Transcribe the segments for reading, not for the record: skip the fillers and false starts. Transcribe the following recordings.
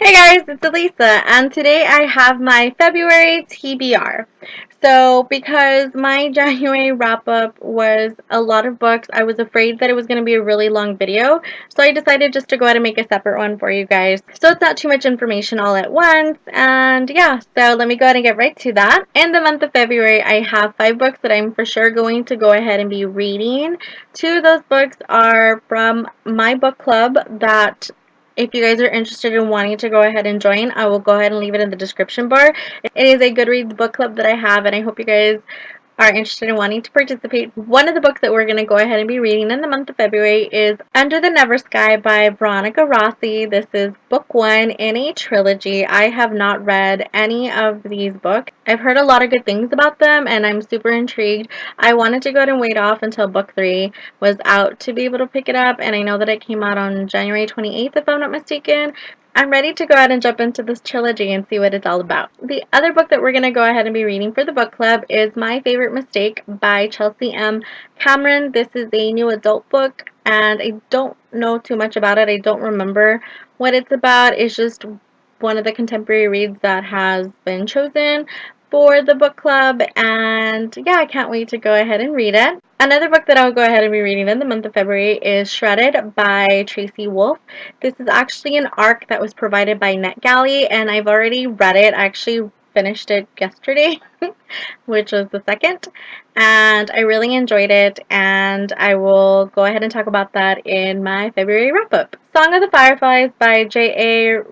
Hey guys, it's Elisa, and today I have my February TBR. So, because my January wrap up was a lot of books, I was afraid that it was going to be a really long video, so I decided just to go ahead and make a separate one for you guys. So, it's not too much information all at once, and yeah, so let me go ahead and get right to that. In the month of February, I have 5 books that I'm for sure going to go ahead and be reading. 2 of those books are from my book club that if you guys are interested in wanting to go ahead and join, I will go ahead and leave it in the description bar. It is a Goodreads book club that I have, and I hope you guys are interested in wanting to participate. One of the books that we're going to go ahead and be reading in the month of February is Under the Never Sky by Veronica Rossi. This is book 1 in a trilogy. I have not read any of these books. I've heard a lot of good things about them, and I'm super intrigued. I wanted to go ahead and wait off until book 3 was out to be able to pick it up, and I know that it came out on January 28th, if I'm not mistaken. I'm ready to go ahead and jump into this trilogy and see what it's all about. The other book that we're going to go ahead and be reading for the book club is My Favorite Mistake by Chelsea M. Cameron. This is a new adult book, and I don't know too much about it. I don't remember what it's about. It's just one of the contemporary reads that has been chosen for the book club, and yeah, I can't wait to go ahead and read it. Another book that I'll go ahead and be reading in the month of February is Shredded by Tracy Wolff. This is actually an arc that was provided by NetGalley, and I've already read it. I actually finished it yesterday, which was the second, and I really enjoyed it, and I will go ahead and talk about that in my February wrap-up. Song of the Fireflies by J.A.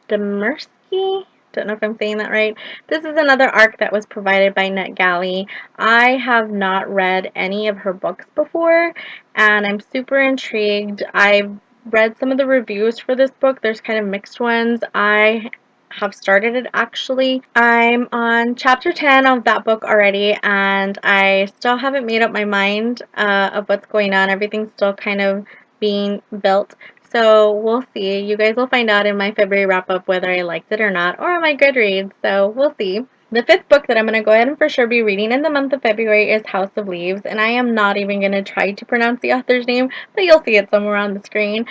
Redmerski. Don't know if I'm saying that right. This is another arc that was provided by NetGalley. I have not read any of her books before, and I'm super intrigued. I've read some of the reviews for this book. There's kind of mixed ones. I have started it actually. I'm on chapter 10 of that book already, and I still haven't made up my mind of what's going on. Everything's still kind of being built. So we'll see. You guys will find out in my February wrap-up whether I liked it or not, or on my Goodreads, so we'll see. The 5th book that I'm going to go ahead and for sure be reading in the month of February is House of Leaves, and I am not even going to try to pronounce the author's name, but you'll see it somewhere on the screen.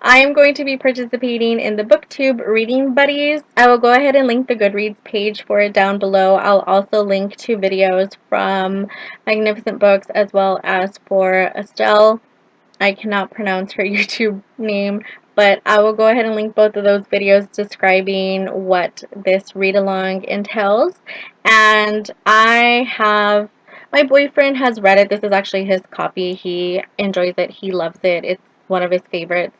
I am going to be participating in the BookTube Reading Buddies. I will go ahead and link the Goodreads page for it down below. I'll also link to videos from Magnificent Books as well as for Estelle. I cannot pronounce her YouTube name, but I will go ahead and link both of those videos describing what this read-along entails. And my boyfriend has read it. This is actually his copy. He enjoys it. He loves it. It's one of his favorites.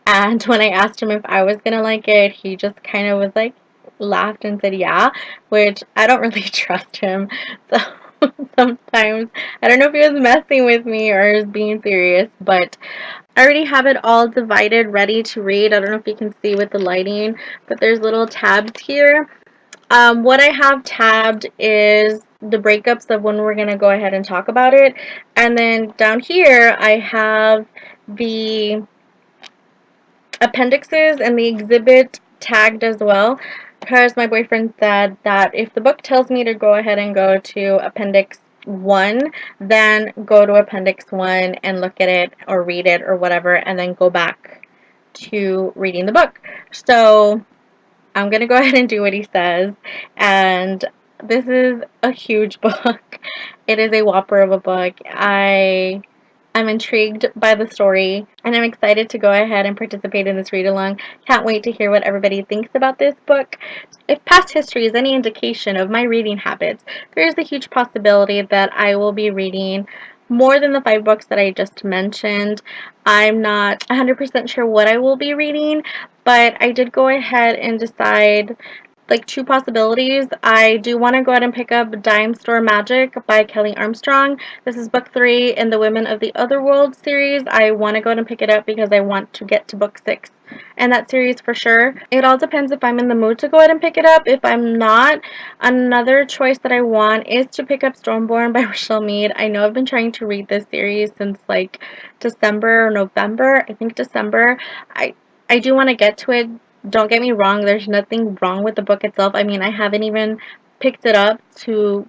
And when I asked him if I was going to like it, he just kind of was like, laughed and said yeah, which I don't really trust him. So sometimes I don't know if he was messing with me or is being serious, but I already have it all divided, ready to read. I don't know if you can see with the lighting, but there's little tabs here. What I have tabbed is the breakups of when we're going to go ahead and talk about it. And then down here, I have the appendixes and the exhibit tagged as well, because my boyfriend said that if the book tells me to go ahead and go to appendix 1, then go to appendix 1 and look at it or read it or whatever, and then go back to reading the book. So I'm going to go ahead and do what he says, and this is a huge book. It is a whopper of a book. I'm intrigued by the story, and I'm excited to go ahead and participate in this read-along. Can't wait to hear what everybody thinks about this book. If past history is any indication of my reading habits, there is a huge possibility that I will be reading more than the 5 books that I just mentioned. I'm not 100% sure what I will be reading, but I did go ahead and decide like 2 possibilities. I do want to go ahead and pick up Dime Store Magic by Kelley Armstrong. This is book 3 in the Women of the Otherworld series. I want to go ahead and pick it up because I want to get to book 6 in that series for sure. It all depends if I'm in the mood to go ahead and pick it up. If I'm not, another choice that I want is to pick up Stormborn by Richelle Mead. I know I've been trying to read this series since like December or November. I think December. I do want to get to it. Don't get me wrong, there's nothing wrong with the book itself. I mean, I haven't even picked it up to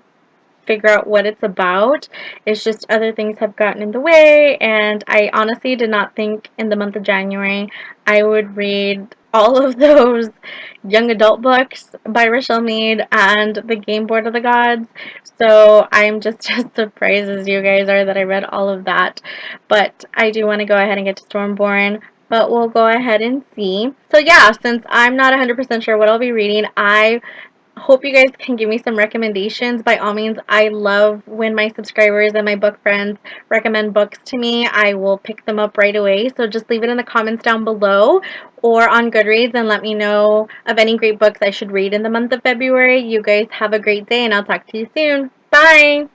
figure out what it's about. It's just other things have gotten in the way, and I honestly did not think in the month of January I would read all of those young adult books by Richelle Mead and The Game Board of the Gods. So I'm just as surprised as you guys are that I read all of that. But I do want to go ahead and get to Stormborn. But we'll go ahead and see. So yeah, since I'm not 100% sure what I'll be reading, I hope you guys can give me some recommendations. By all means, I love when my subscribers and my book friends recommend books to me. I will pick them up right away. So just leave it in the comments down below or on Goodreads and let me know of any great books I should read in the month of February. You guys have a great day, and I'll talk to you soon. Bye!